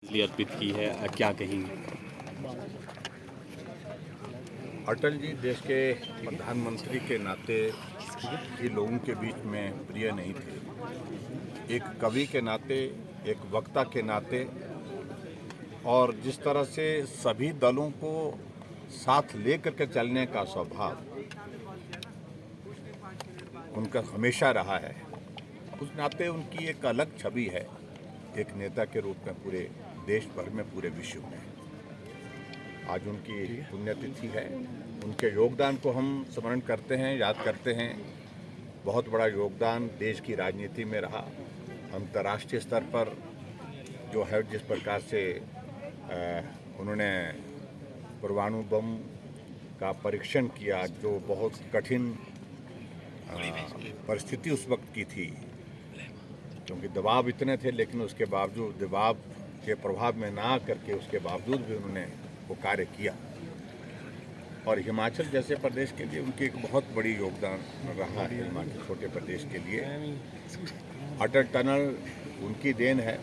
श्रद्धांजलि अर्पित की है, क्या कहेंगे? अटल जी देश के प्रधानमंत्री के नाते ही लोगों के बीच में प्रिय नहीं थे। एक कवि के नाते, एक वक्ता के नाते, और जिस तरह से सभी दलों को साथ लेकर के चलने का स्वभाव उनका हमेशा रहा है, उस नाते उनकी एक अलग छवि है एक नेता के रूप में पूरे देश भर में, पूरे विश्व में। आज उनकी पुण्यतिथि है। उनके योगदान को हम स्मरण करते हैं, याद करते हैं। बहुत बड़ा योगदान देश की राजनीति में रहा। अंतर्राष्ट्रीय स्तर पर जो है, जिस प्रकार से उन्होंने परमाणु बम का परीक्षण किया, जो बहुत कठिन परिस्थिति उस वक्त की थी, क्योंकि दबाव इतने थे, लेकिन उसके बावजूद दबाव के प्रभाव में ना करके उसके बावजूद भी उन्होंने वो कार्य किया। और हिमाचल जैसे प्रदेश के लिए उनकी एक बहुत बड़ी योगदान रहा है। हिमाचल छोटे प्रदेश के लिए अटल टनल उनकी देन है।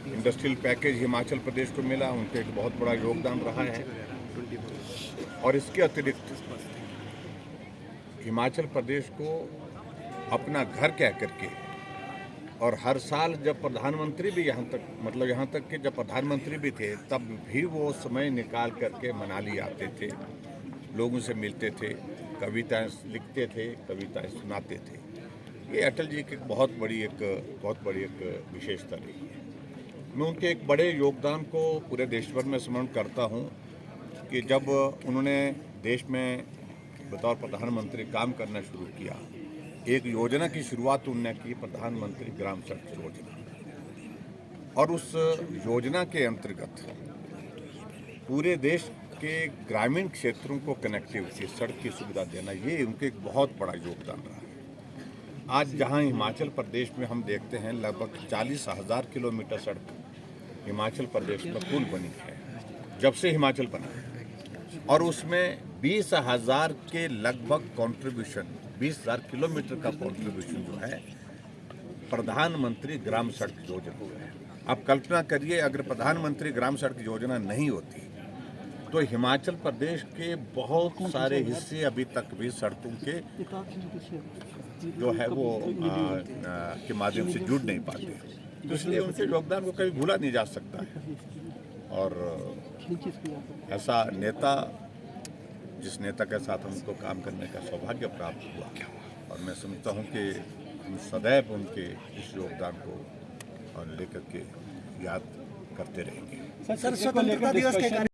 इंडस्ट्रियल पैकेज हिमाचल प्रदेश को मिला, उनका एक बहुत बड़ा योगदान रहा है। और इसके अतिरिक्त हिमाचल प्रदेश को अपना घर कह करके, और हर साल जब प्रधानमंत्री भी यहाँ तक कि जब प्रधानमंत्री भी थे, तब भी वो समय निकाल करके मनाली आते थे, लोगों से मिलते थे, कविताएं लिखते थे, कविताएं सुनाते थे। ये अटल जी की बहुत बड़ी एक विशेषता रही है। मैं उनके एक बड़े योगदान को पूरे देश भर में स्मरण करता हूँ कि जब उन्होंने देश में बतौर प्रधानमंत्री काम करना शुरू किया, एक योजना की शुरुआत उन्होंने की, प्रधानमंत्री ग्राम सड़क योजना। और उस योजना के अंतर्गत पूरे देश के ग्रामीण क्षेत्रों को कनेक्टिविटी, सड़क की सुविधा देना, ये उनके एक बहुत बड़ा योगदान रहा है। आज जहां हिमाचल प्रदेश में हम देखते हैं लगभग 40,000 किलोमीटर सड़क हिमाचल प्रदेश में पुल बनी है जब से हिमाचल बना है, और उसमें 20,000 के लगभग कंट्रीब्यूशन, 20,000 किलोमीटर का कंट्रीब्यूशन जो है प्रधानमंत्री ग्राम सड़क योजना है। आप कल्पना करिए, अगर प्रधानमंत्री ग्राम सड़क योजना नहीं होती तो हिमाचल प्रदेश के बहुत सारे हिस्से अभी तक भी सड़कों के जो है वो के माध्यम से जुड़ नहीं पाते। तो इसलिए उनके योगदान को कभी भूला नहीं जा सकता है। और ऐसा नेता, जिस नेता के साथ हमको काम करने का सौभाग्य प्राप्त हुआ, और मैं समझता हूँ कि हम सदैव उनके इस योगदान को और लेकर के याद करते रहेंगे। सर, स्वतंत्रता दिवस के